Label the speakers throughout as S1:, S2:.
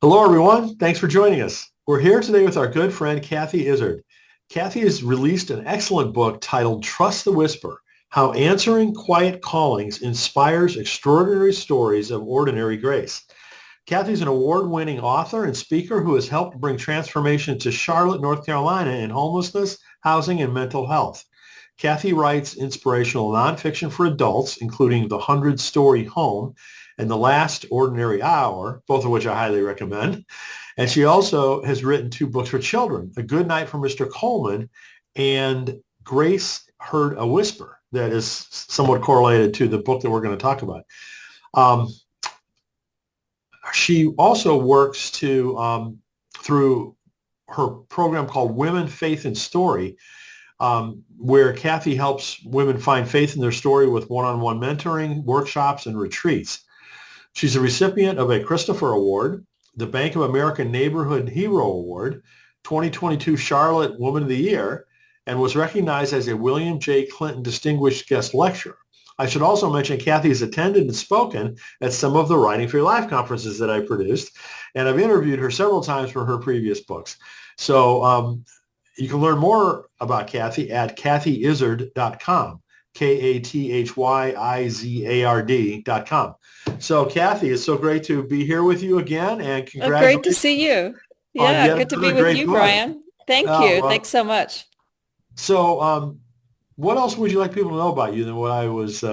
S1: Hello, everyone. Thanks for joining us. We're here today with our good friend, Kathy Izard. Kathy has released an excellent book titled Trust the Whisper, How Answering Quiet Callings Inspires Extraordinary Stories of Ordinary Grace. Kathy's an award-winning author and speaker who has helped bring transformation to Charlotte, North Carolina in homelessness, housing, and mental health. Kathy writes inspirational nonfiction for adults, including The 100-Story Home and The Last Ordinary Hour, both of which I highly recommend. And she also has written two books for children, A Good Night for Mr. Coleman and Grace Heard a Whisper, that is somewhat correlated to the book that we're going to talk about. She also works through her program called Women, Faith, and Story, where Kathy helps women find faith in their story with one-on-one mentoring, workshops, and retreats. She's a recipient of a Christopher Award, the Bank of America Neighborhood Hero Award, 2022 Charlotte Woman of the Year, and was recognized as a William J. Clinton Distinguished Guest Lecturer. I should also mention Kathy has attended and spoken at some of the Writing for Your Life conferences that I produced, and I've interviewed her several times for her previous books. So you can learn more about Kathy at kathyizard.com, KATHYIZARD.com. So Kathy, it's so great to be here with you again, and
S2: Oh, great to
S1: congratulations
S2: see you.
S1: on
S2: Yeah,
S1: yet
S2: good to be
S1: another
S2: with
S1: great
S2: you,
S1: book.
S2: Brian. Thank
S1: Oh,
S2: you.
S1: well,
S2: Thanks so much.
S1: so what else would you like people to know about you than what I was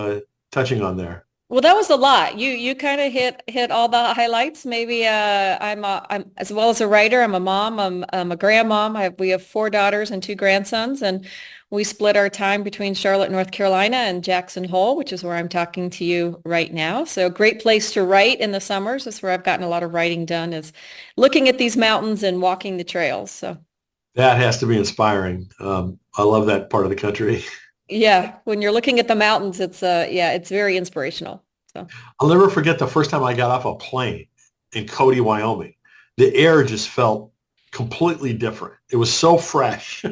S1: touching on there?
S2: Well, that was a lot. You kind of hit all the highlights. Maybe I'm as well as a writer. I'm a mom. I'm a grandmom. We have four daughters and two grandsons, and we split our time between Charlotte, North Carolina, and Jackson Hole, which is where I'm talking to you right now. So, great place to write in the summers. That's where I've gotten a lot of writing done. Is looking at these mountains and walking the trails. So.
S1: That has to be inspiring. I love that part of the country.
S2: Yeah, when you're looking at the mountains, yeah, it's very inspirational. So
S1: I'll never forget the first time I got off a plane in Cody, Wyoming. The air just felt completely different. It was so fresh.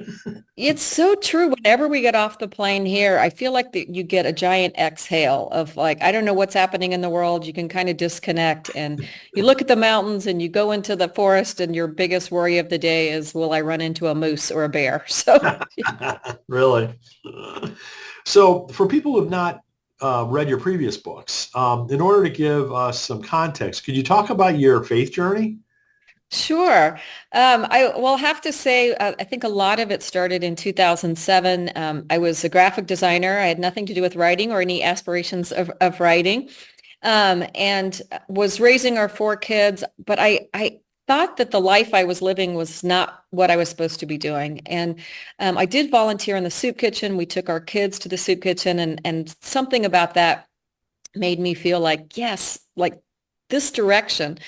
S2: it's so true. Whenever we get off the plane here, I feel like that you get a giant exhale of like, I don't know what's happening in the world. You can kind of disconnect and you look at the mountains and you go into the forest and your biggest worry of the day is, will I run into a moose or a bear? So
S1: Really. So for people who have not read your previous books, in order to give us some context, could you talk about your faith journey?
S2: Sure. I will have to say, I think a lot of it started in 2007. I was a graphic designer. I had nothing to do with writing or any aspirations of writing, and was raising our four kids. But I thought that the life I was living was not what I was supposed to be doing. And I did volunteer in the soup kitchen. We took our kids to the soup kitchen, and something about that made me feel like, yes, like this direction.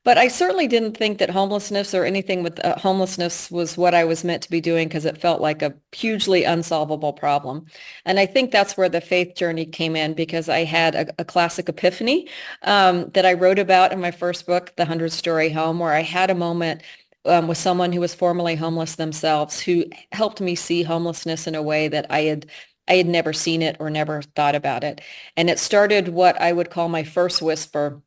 S2: But I certainly didn't think that homelessness or anything with homelessness was what I was meant to be doing because it felt like a hugely unsolvable problem. And I think that's where the faith journey came in because I had a classic epiphany that I wrote about in my first book, The 100-Story Home, where I had a moment with someone who was formerly homeless themselves who helped me see homelessness in a way that I had never seen it or never thought about it. And it started what I would call my first whisper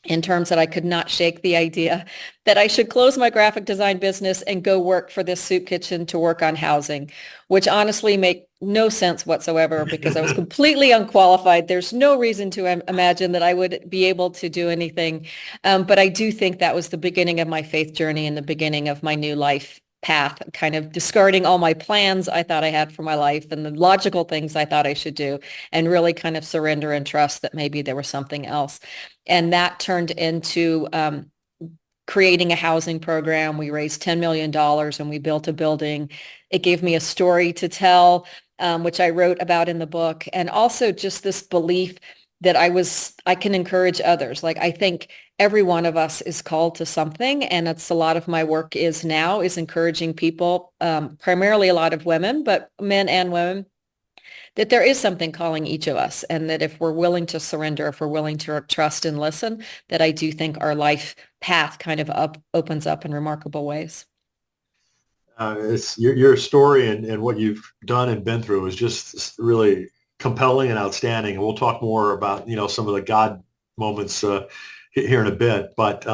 S2: in terms that I could not shake the idea that I should close my graphic design business and go work for this soup kitchen to work on housing, which honestly make no sense whatsoever because I was completely unqualified. There's no reason to imagine that I would be able to do anything. But I do think that was the beginning of my faith journey and the beginning of my new life path, kind of discarding all my plans I thought I had for my life and the logical things I thought I should do and really kind of surrender and trust that maybe there was something else. And that turned into creating a housing program. We raised $10 million and we built a building. It gave me a story to tell, which I wrote about in the book. And also just this belief that I can encourage others. Like I think every one of us is called to something. And it's a lot of my work is now is encouraging people, primarily a lot of women, but men and women, that there is something calling each of us and that if we're willing to surrender, if we're willing to trust and listen, that I do think our life path kind of opens up in remarkable ways.
S1: It's your story and what you've done and been through is just really compelling and outstanding. And we'll talk more about, some of the God moments here in a bit. But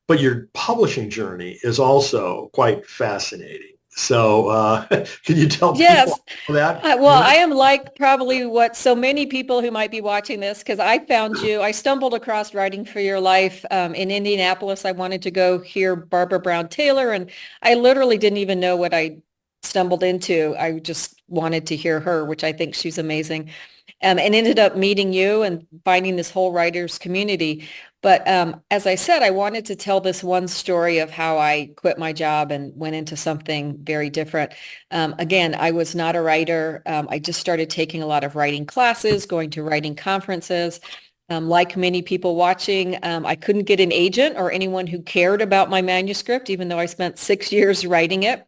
S1: but your publishing journey is also quite fascinating. So can you tell people
S2: Yes.
S1: that?
S2: Well, I am like probably what so many people who might be watching this, because I stumbled across Writing for Your Life in Indianapolis. I wanted to go hear Barbara Brown Taylor, and I literally didn't even know what I stumbled into. I just wanted to hear her, which I think she's amazing. And ended up meeting you and finding this whole writers community. But as I said, I wanted to tell this one story of how I quit my job and went into something very different. Again, I was not a writer. I just started taking a lot of writing classes, going to writing conferences. Like many people watching, I couldn't get an agent or anyone who cared about my manuscript, even though I spent 6 years writing it.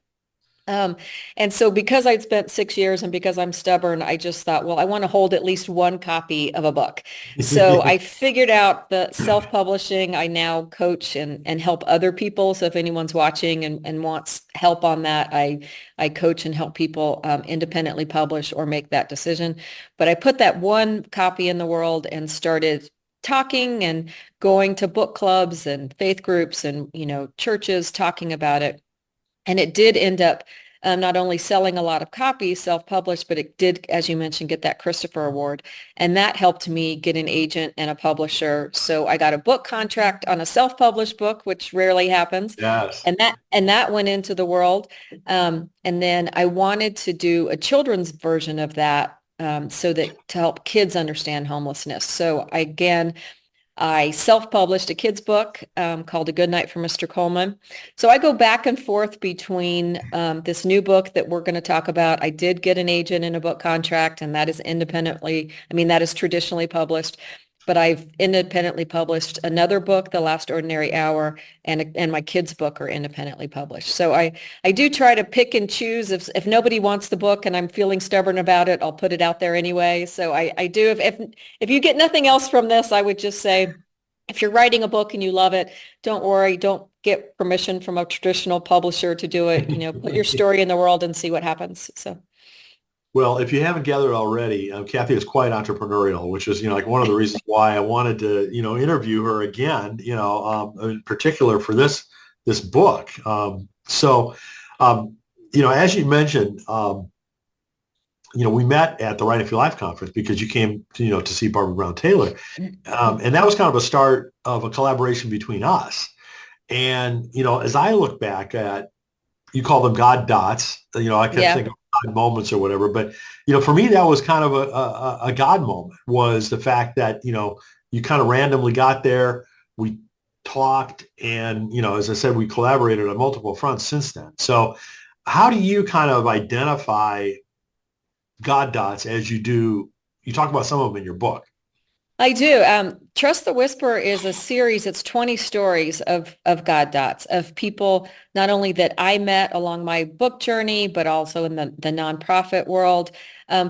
S2: Um, and so because I'd spent 6 years and because I'm stubborn, I just thought, well, I want to hold at least one copy of a book. So I figured out the self-publishing. I now coach and help other people. So if anyone's watching and wants help on that, I coach and help people independently publish or make that decision. But I put that one copy in the world and started talking and going to book clubs and faith groups and, churches talking about it. And it did end up not only selling a lot of copies, self-published, but it did, as you mentioned, get that Christopher Award. And that helped me get an agent and a publisher. So I got a book contract on a self-published book, which rarely happens.
S1: Yes.
S2: And that went into the world. And then I wanted to do a children's version of that so that to help kids understand homelessness. So I self-published a kid's book called A Good Night for Mr. Coleman. So I go back and forth between this new book that we're going to talk about. I did get an agent and a book contract, and that is that is traditionally published. But I've independently published another book, The Last Ordinary Hour, and my kids' book are independently published. So I do try to pick and choose. If nobody wants the book and I'm feeling stubborn about it, I'll put it out there anyway. So I do. If you get nothing else from this, I would just say, if you're writing a book and you love it, don't worry. Don't get permission from a traditional publisher to do it. Put your story in the world and see what happens. So.
S1: Well, if you haven't gathered already, Kathy is quite entrepreneurial, which is, like one of the reasons why I wanted to, interview her again, in particular for this book. As you mentioned, we met at the Writing for Your Life conference because you came, to see Barbara Brown Taylor, and that was kind of a start of a collaboration between us. And as I look back at, you call them God dots, I kept thinking moments or whatever. But, for me, that was kind of a God moment, was the fact that, you kind of randomly got there. We talked and, as I said, we collaborated on multiple fronts since then. So how do you kind of identify God dots as you do? You talk about some of them in your book.
S2: I do. Trust the Whisperer is a series. It's 20 stories of God dots, of people not only that I met along my book journey, but also in the nonprofit world,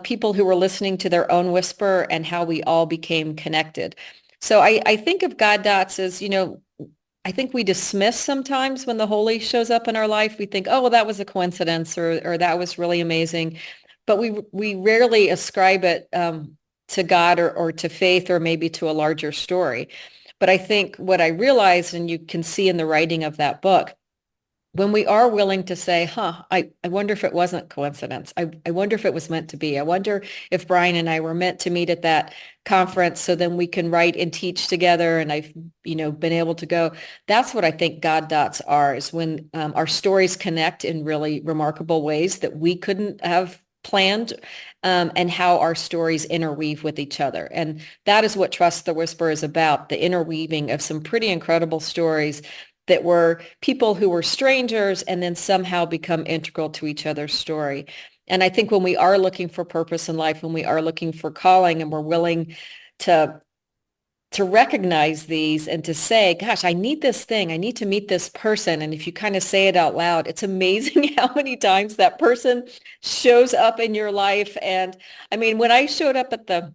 S2: people who were listening to their own whisper and how we all became connected. So I think of God dots as, I think we dismiss sometimes when the Holy shows up in our life. We think, oh, well, that was a coincidence, or that was really amazing. But we rarely ascribe it to God or to faith or maybe to a larger story. But I think what I realized, and you can see in the writing of that book, when we are willing to say, I wonder if it wasn't coincidence. I wonder if it was meant to be. I wonder if Brian and I were meant to meet at that conference so then we can write and teach together. And I've, been able to go. That's what I think God dots are, is when our stories connect in really remarkable ways that we couldn't have planned, and how our stories interweave with each other. And that is what Trust the Whisper is about, the interweaving of some pretty incredible stories that were people who were strangers and then somehow become integral to each other's story. And I think when we are looking for purpose in life, when we are looking for calling, and we're willing to recognize these and to say, gosh, I need this thing. I need to meet this person. And if you kind of say it out loud, it's amazing how many times that person shows up in your life. And I mean, when I showed up at the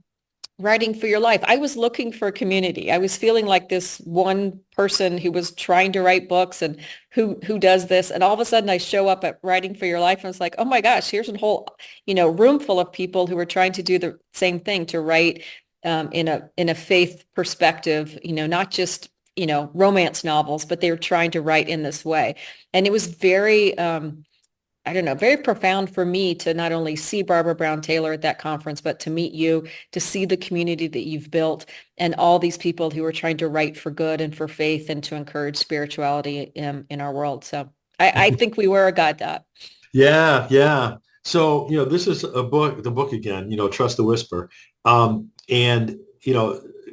S2: Writing for Your Life, I was looking for a community. I was feeling like this one person who was trying to write books and who does this. And all of a sudden I show up at Writing for Your Life and it's like, oh my gosh, here's a whole, room full of people who are trying to do the same thing, to write in a faith perspective, not just romance novels, but they were trying to write in this way. And it was very, I don't know, very profound for me to not only see Barbara Brown Taylor at that conference, but to meet you, to see the community that you've built and all these people who are trying to write for good and for faith and to encourage spirituality in our world. So I think we were a God dot.
S1: Yeah, yeah. So, this is the book again, Trust the Whisper. And,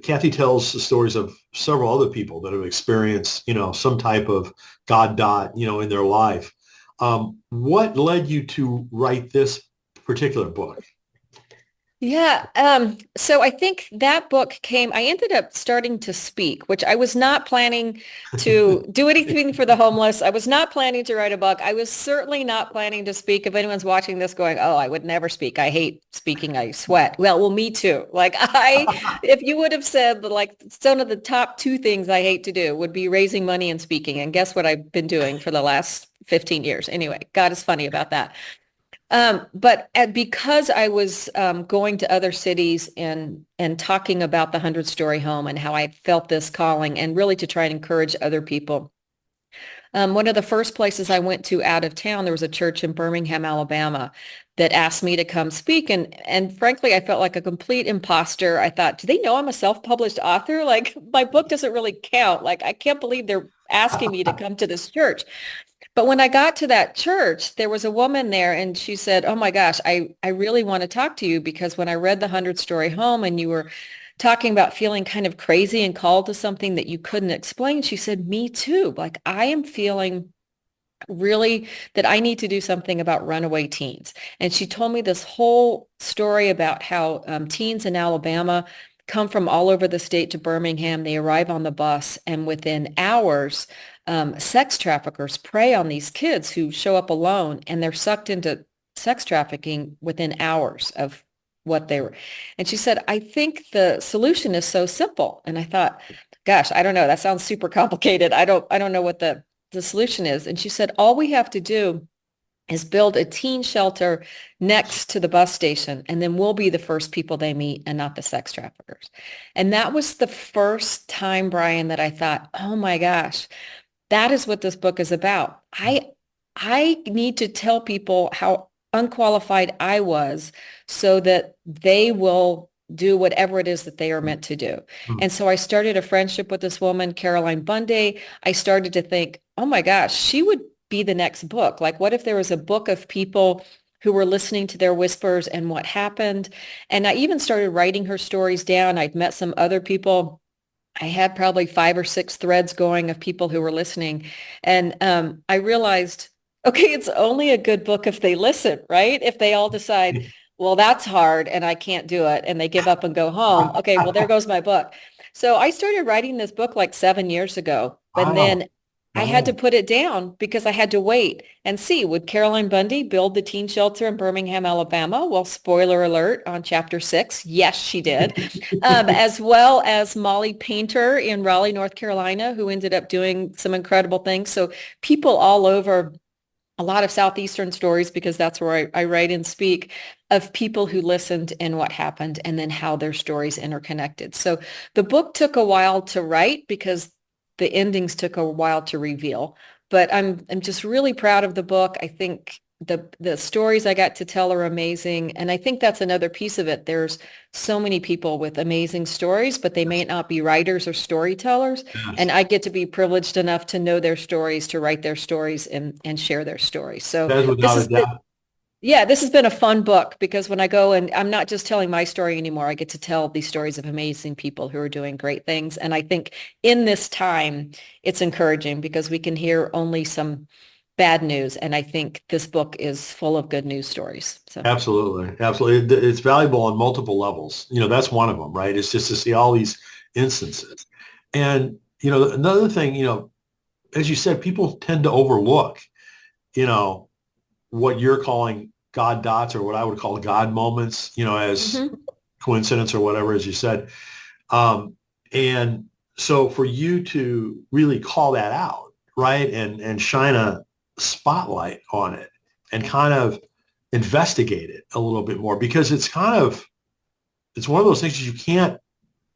S1: Kathy tells the stories of several other people that have experienced, some type of God dot, in their life. What led you to write this particular book?
S2: Yeah. So I think that book I ended up starting to speak, which I was not planning to do anything for the homeless. I was not planning to write a book. I was certainly not planning to speak. If anyone's watching this going, oh, I would never speak. I hate speaking. I sweat. Well, me too. If you would have said like some of the top two things I hate to do would be raising money and speaking. And guess what I've been doing for the last 15 years? Anyway, God is funny about that. Because I was going to other cities and talking about the 100-story home and how I felt this calling and really to try and encourage other people. One of the first places I went to out of town, there was a church in Birmingham, Alabama, that asked me to come speak. And frankly, I felt like a complete imposter. I thought, do they know I'm a self-published author? Like my book doesn't really count. Like I can't believe they're asking me to come to this church. But when I got to that church, there was a woman there and she said, oh my gosh, I really want to talk to you because when I read the 100-story home and you were talking about feeling kind of crazy and called to something that you couldn't explain, she said, me too. Like I am feeling really that I need to do something about runaway teens. And she told me this whole story about how teens in Alabama come from all over the state to Birmingham. They arrive on the bus and within hours, sex traffickers prey on these kids who show up alone and they're sucked into sex trafficking within hours of what they were. And she said, I think the solution is so simple. And I thought, gosh, I don't know. That sounds super complicated. I don't know what the solution is. And she said, all we have to do is build a teen shelter next to the bus station, and then we'll be the first people they meet and not the sex traffickers. And that was the first time, Brian, that I thought, oh my gosh, that is what this book is about. I need to tell people how unqualified I was so that they will do whatever it is that they are meant to do. And so I started a friendship with this woman, Caroline Bundy. I started to think, oh my gosh, she would be the next book. Like, what if there was a book of people who were listening to their whispers and what happened? And I even started writing her stories down. I'd met some other people. I had probably 5 or 6 threads going of people who were listening. And I realized, okay, it's only a good book if they listen, right? If they all decide, well, that's hard and I can't do it, and they give up and go home. Okay, well, there goes my book. So I started writing this book like 7 years ago. And
S1: Wow.
S2: then I had to
S1: Wow.
S2: put it down because I had to wait and see, would Caroline Bundy build the teen shelter in Birmingham, Alabama? Well, spoiler alert on chapter 6. Yes, she did. As well as Molly Painter in Raleigh, North Carolina, who ended up doing some incredible things. So people all over, a lot of Southeastern stories, because that's where I write and speak, of people who listened and what happened and then how their stories interconnected. So the book took a while to write because the endings took a while to reveal, but I'm just really proud of the book. I think the stories I got to tell are amazing. And I think that's another piece of it. There's so many people with amazing stories, but they may not be writers or storytellers.
S1: Yes.
S2: And I get to be privileged enough to know their stories, to write their stories and share their stories. So
S1: That is
S2: this
S1: without a
S2: is the,
S1: doubt.
S2: yeah, this has been a fun book because when I go and I'm not just telling my story anymore, I get to tell these stories of amazing people who are doing great things. And I think in this time, it's encouraging because we can hear only some bad news. And I think this book is full of good news stories. So,
S1: Absolutely. Absolutely. It's valuable on multiple levels. That's one of them, right? It's just to see all these instances. And, another thing, as you said, people tend to overlook, you know, what you're calling God dots or what I would call God moments, as
S2: mhm.
S1: coincidence or whatever, as you said. Um, and so for you to really call that out, right, and shine a spotlight on it and kind of investigate it a little bit more because it's one of those things that you can't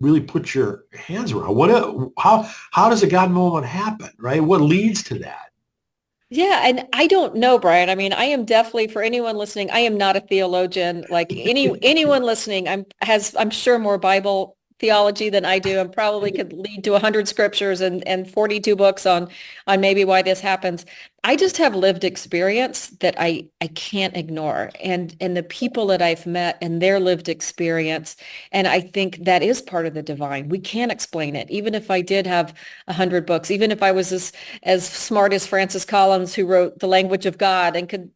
S1: really put your hands around. How does a God moment happen, right? What leads to that?
S2: Yeah, and I don't know, Brian. I mean, I am definitely for anyone listening, I am not a theologian. Like anyone listening, I'm sure more Bible theology than I do, and probably could lead to 100 scriptures and 42 books on maybe why this happens. I just have lived experience that I can't ignore, and the people that I've met and their lived experience, and I think that is part of the divine. We can't explain it, even if I did have 100 books, even if I was as smart as Francis Collins, who wrote The Language of God and could,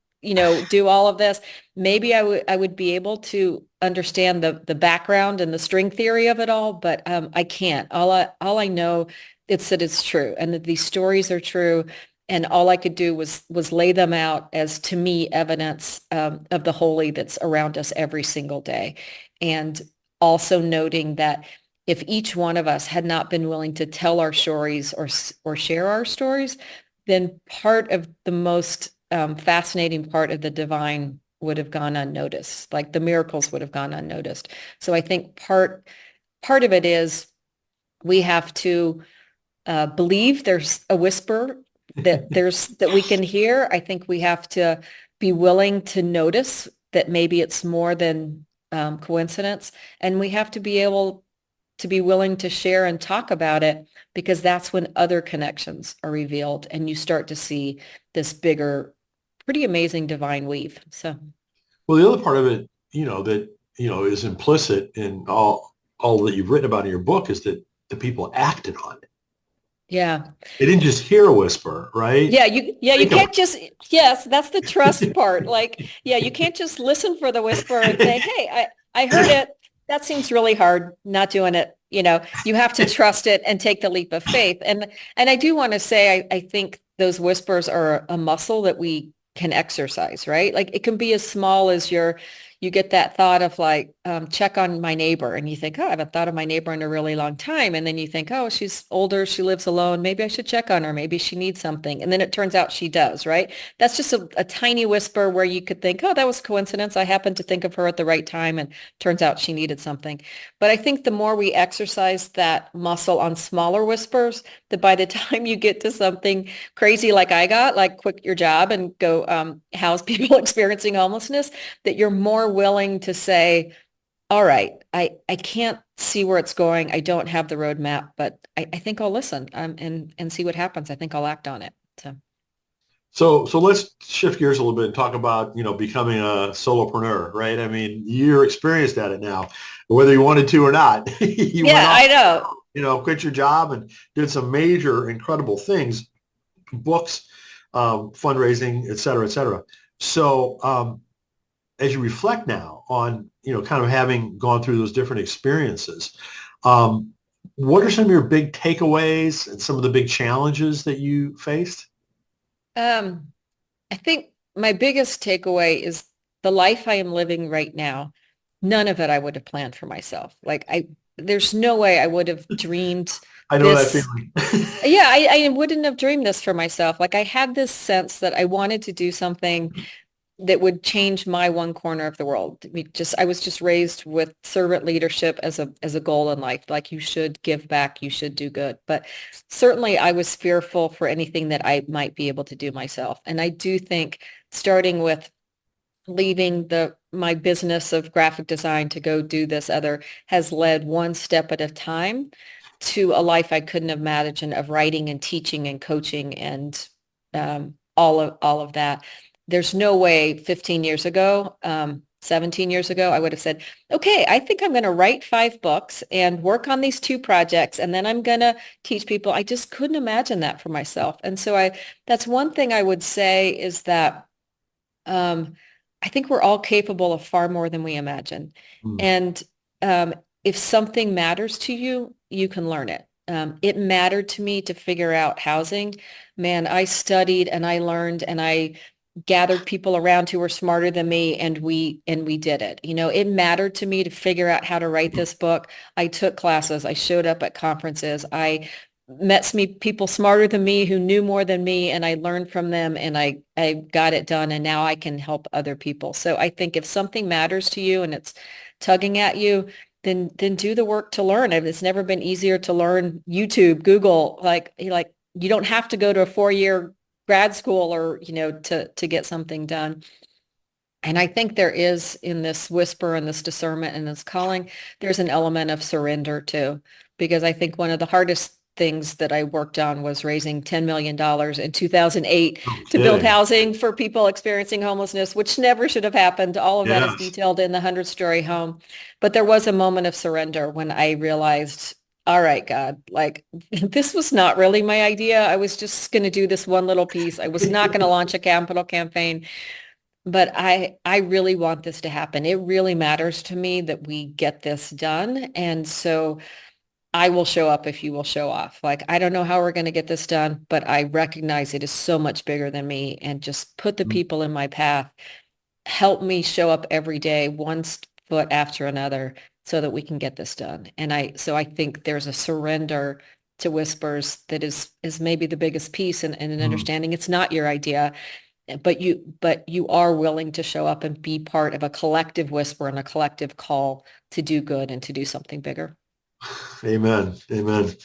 S2: do all of this. Maybe I would be able to understand the background and the string theory of it all, but I can't. All I know it's that it's true and that these stories are true. And all I could do was lay them out as, to me, evidence of the holy that's around us every single day. And also noting that if each one of us had not been willing to tell our stories or share our stories, then part of the most fascinating part of the divine would have gone unnoticed, like the miracles would have gone unnoticed. So I think part of it is we have to believe there's a whisper that we can hear. I think we have to be willing to notice that maybe it's more than coincidence, and we have to be able to be willing to share and talk about it, because that's when other connections are revealed and you start to see this bigger, pretty amazing divine weave. So,
S1: Well, the other part of it, that, is implicit in all that you've written about in your book is that the people acted on it.
S2: yeah.
S1: They didn't just hear a whisper, right?
S2: You
S1: Think about
S2: can't just, yes, that's the trust part. Like, yeah, you can't just listen for the whisper and say, hey, I heard it. That seems really hard, not doing it. You have to trust it and take the leap of faith. And I do want to say, I think those whispers are a muscle that we can exercise, right? Like it can be as small as you get that thought of like, check on my neighbor. And you think, oh, I haven't thought of my neighbor in a really long time. And then you think, oh, she's older. She lives alone. Maybe I should check on her. Maybe she needs something. And then it turns out she does, right? That's just a tiny whisper where you could think, oh, that was coincidence. I happened to think of her at the right time. And turns out she needed something. But I think the more we exercise that muscle on smaller whispers, that by the time you get to something crazy like I got, like quit your job and go house people experiencing homelessness, that you're more willing to say, all right, I can't see where it's going. I don't have the roadmap, but I think I'll listen and see what happens. I think I'll act on it. So
S1: so let's shift gears a little bit and talk about, becoming a solopreneur, right? I mean, you're experienced at it now, whether you wanted to or not. You went
S2: yeah,
S1: off,
S2: I know.
S1: quit your job and did some major, incredible things, books, fundraising, et cetera, et cetera. So as you reflect now on, kind of having gone through those different experiences, um, what are some of your big takeaways and some of the big challenges that you faced?
S2: Um, I think my biggest takeaway is the life I am living right now. None of it I would have planned for myself. There's no way I would have dreamed
S1: I know that
S2: this.
S1: feeling.
S2: Yeah, I wouldn't have dreamed this for myself. Like I had this sense that I wanted to do something that would change my one corner of the world. I was just raised with servant leadership as a goal in life. Like you should give back, you should do good. But certainly I was fearful for anything that I might be able to do myself. And I do think starting with leaving my business of graphic design to go do this other has led one step at a time to a life I couldn't have imagined, of writing and teaching and coaching and all of that. There's no way 15 years ago, 17 years ago, I would have said, okay, I think I'm going to write 5 books and work on these 2 projects, and then I'm going to teach people. I just couldn't imagine that for myself. And so that's one thing I would say is that um, I think we're all capable of far more than we imagine.
S1: Mm.
S2: And if something matters to you, you can learn it. It mattered to me to figure out housing. Man, I studied and I learned and I gathered people around who were smarter than me, and we did it. It mattered to me to figure out how to write this book. I took classes. I showed up at conferences. I met people smarter than me who knew more than me, and I learned from them, and I got it done, and now I can help other people. So I think if something matters to you and it's tugging at you, then do the work to learn. It's never been easier to learn. YouTube, Google, like you don't have to go to a 4-year grad school or, to get something done. And I think there is in this whisper and this discernment and this calling, there's an element of surrender too, because I think one of the hardest things that I worked on was raising $10 million in 2008
S1: No
S2: to build
S1: kidding.
S2: housing for people experiencing homelessness, which never should have happened. All of that is
S1: Yes.
S2: detailed in the 100-story home. But there was a moment of surrender when I realized, all right, God, like this was not really my idea. I was just going to do this one little piece. I was not going to launch a capital campaign. But I really want this to happen. It really matters to me that we get this done. And so I will show up if you will show off. Like, I don't know how we're going to get this done, but I recognize it is so much bigger than me, and just put the people in my path. Help me show up every day, one foot after another, so that we can get this done. So I think there's a surrender to whispers that is maybe the biggest piece, and an
S1: Mm.
S2: understanding it's not your idea, but you are willing to show up and be part of a collective whisper and a collective call to do good and to do something bigger.
S1: Amen. Amen.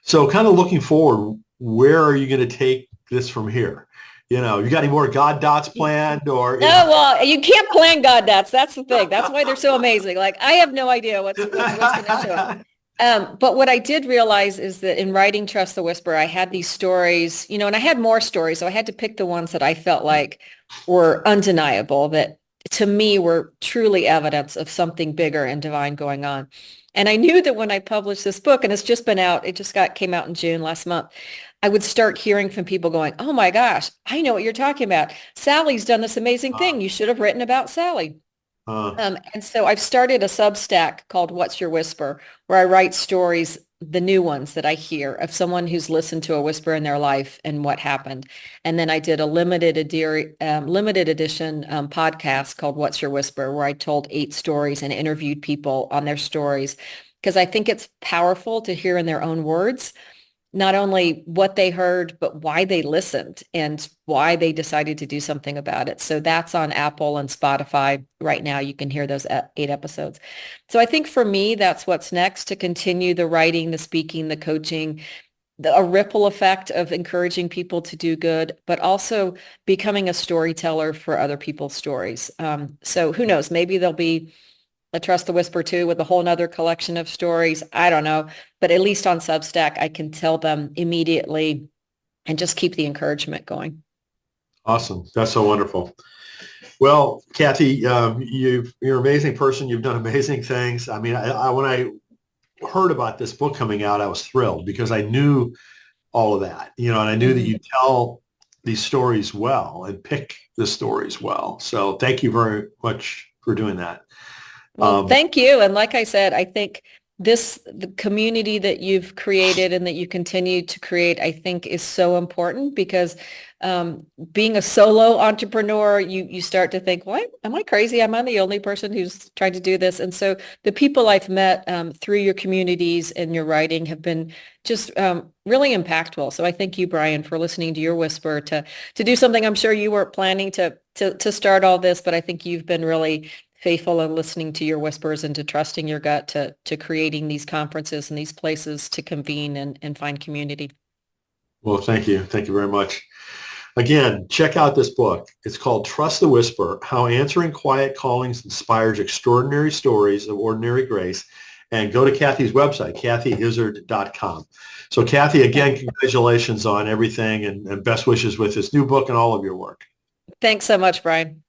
S1: So kind of looking forward, where are you going to take this from here? You got any more God dots planned or,
S2: No, well, you can't plan God dots. That's the thing. That's why they're so amazing. Like, I have no idea what's going to show up. But what I did realize is that in writing Trust the Whisper, I had these stories, and I had more stories. So I had to pick the ones that I felt like were undeniable, that to me were truly evidence of something bigger and divine going on. And I knew that when I published this book, and it's just been out, it just came out in June last month, I would start hearing from people going, oh my gosh, I know what you're talking about. Sally's done this amazing thing. You should have written about Sally.
S1: uh,
S2: And so I've started a Substack called What's Your Whisper, where I write stories, the new ones that I hear of someone who's listened to a whisper in their life and what happened. And then I did a limited edition podcast called What's Your Whisper, where I told 8 stories and interviewed people on their stories, because I think it's powerful to hear in their own words not only what they heard, but why they listened and why they decided to do something about it. So that's on Apple and Spotify right now. You can hear those 8 episodes. So I think for me, that's what's next, to continue the writing, the speaking, the coaching, a ripple effect of encouraging people to do good, but also becoming a storyteller for other people's stories. So who knows, maybe there'll be a Trust the Whisper too, with a whole nother collection of stories. I don't know. But at least on Substack, I can tell them immediately and just keep the encouragement going.
S1: awesome. That's so wonderful. Well, Kathy, you're an amazing person. You've done amazing things. I mean, when I heard about this book coming out, I was thrilled because I knew all of that, and I knew that
S2: Mhm.
S1: you tell these stories well and pick the stories well. So thank you very much for doing that.
S2: Well,
S1: Um,
S2: thank you. And like I said, I think the community that you've created and that you continue to create, I think is so important, because being a solo entrepreneur, you start to think, what, am I crazy? Am I the only person who's trying to do this? And so the people I've met through your communities and your writing have been just really impactful. So I thank you, Brian, for listening to your whisper to do something I'm sure you weren't planning to start all this, but I think you've been really faithful in listening to your whispers and to trusting your gut to creating these conferences and these places to convene and find community.
S1: well, thank you. Thank you very much. Again, check out this book. It's called Trust the Whisper, How Answering Quiet Callings Inspires Extraordinary Stories of Ordinary Grace. And go to Kathy's website, kathyizard.com. So Kathy, again, congratulations on everything and best wishes with this new book and all of your work.
S2: Thanks so much, Brian.